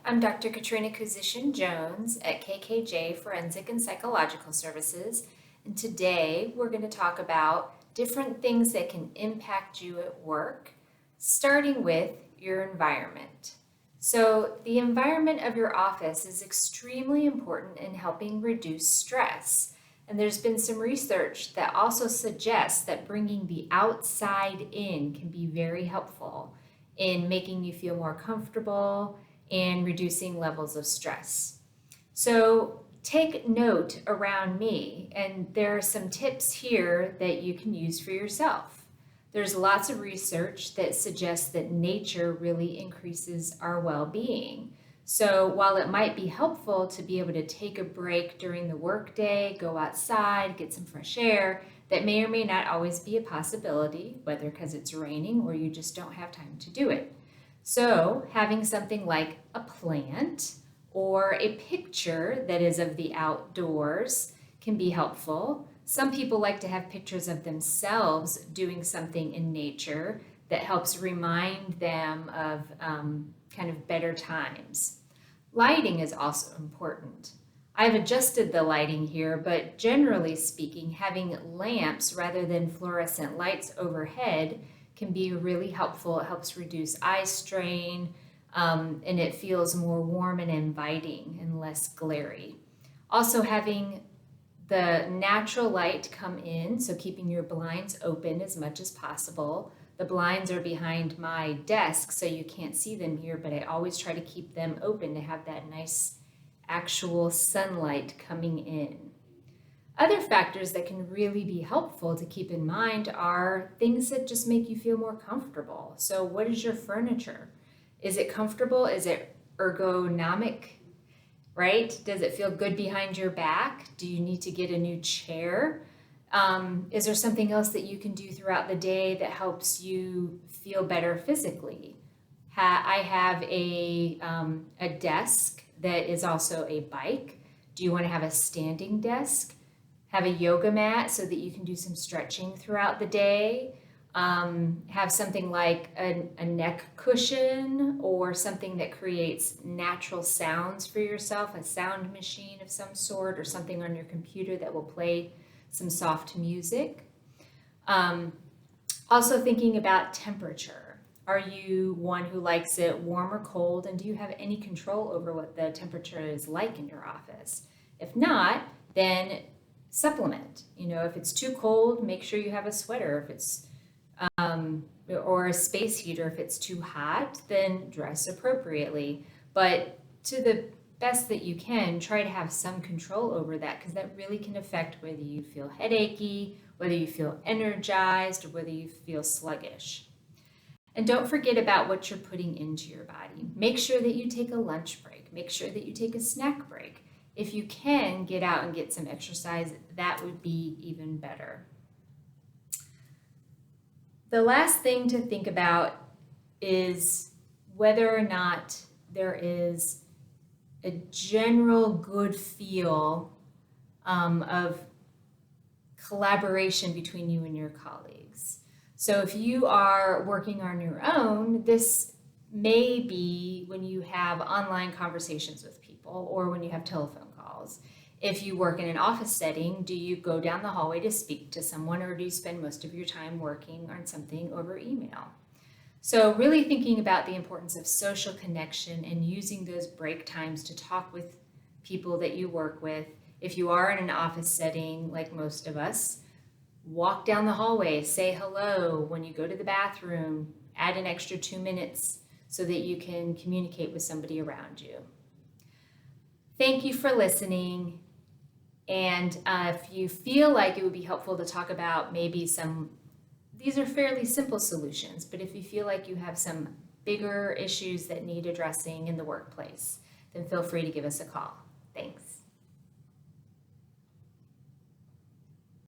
I'm Dr. Katrina Kuzishin-Jones at KKJ Forensic and Psychological Services, and today we're going to talk about different things that can impact you at work, starting with your environment. So, the environment of your office is extremely important in helping reduce stress. And there's been some research that also suggests that bringing the outside in can be very helpful in making you feel more comfortable and reducing levels of stress. So take note around me, and there are some tips here that you can use for yourself. There's lots of research that suggests that nature really increases our well-being. So while it might be helpful to be able to take a break during the workday, go outside, get some fresh air, that may or may not always be a possibility, whether because it's raining or you just don't have time to do it. So having something like a plant or a picture that is of the outdoors can be helpful. Some people like to have pictures of themselves doing something in nature that helps remind them of kind of better times. Lighting is also important. I've adjusted the lighting here, but generally speaking, having lamps rather than fluorescent lights overhead can be really helpful. It helps reduce eye strain, and it feels more warm and inviting and less glary. Also, having the natural light come in, so keeping your blinds open as much as possible. The blinds are behind my desk, so you can't see them here, but I always try to keep them open to have that nice actual sunlight coming in. Other factors that can really be helpful to keep in mind are things that just make you feel more comfortable. So what is your furniture? Is it comfortable? Is it ergonomic? Right? Does it feel good behind your back? Do you need to get a new chair? Is there something else that you can do throughout the day that helps you feel better physically? I have a desk that is also a bike. Do you want to have a standing desk? Have a yoga mat so that you can do some stretching throughout the day. Have something like a neck cushion or something that creates natural sounds for yourself, a sound machine of some sort, or something on your computer that will play some soft music. Also thinking about temperature. Are you one who likes it warm or cold, and do you have any control over what the temperature is like in your office? If not, then supplement. If it's too cold, make sure you have a sweater. If it's or a space heater. If it's too hot, then dress appropriately. But to the best that you can, try to have some control over that, because that really can affect whether you feel headachy, whether you feel energized, or whether you feel sluggish. And don't forget about what you're putting into your body. Make sure that you take a lunch break. Make sure that you take a snack break. If you can get out and get some exercise, that would be even better. The last thing to think about is whether or not there is a general good feel of collaboration between you and your colleagues. So if you are working on your own, this may be when you have online conversations with people or when you have telephone calls. If you work in an office setting, do you go down the hallway to speak to someone, or do you spend most of your time working on something over email? So really thinking about the importance of social connection and using those break times to talk with people that you work with. If you are in an office setting, like most of us, walk down the hallway, say hello. When you go to the bathroom, add an extra 2 minutes so that you can communicate with somebody around you. Thank you for listening. And if you feel like it would be helpful to talk about maybe these are fairly simple solutions, but if you feel like you have some bigger issues that need addressing in the workplace, then feel free to give us a call. Thanks.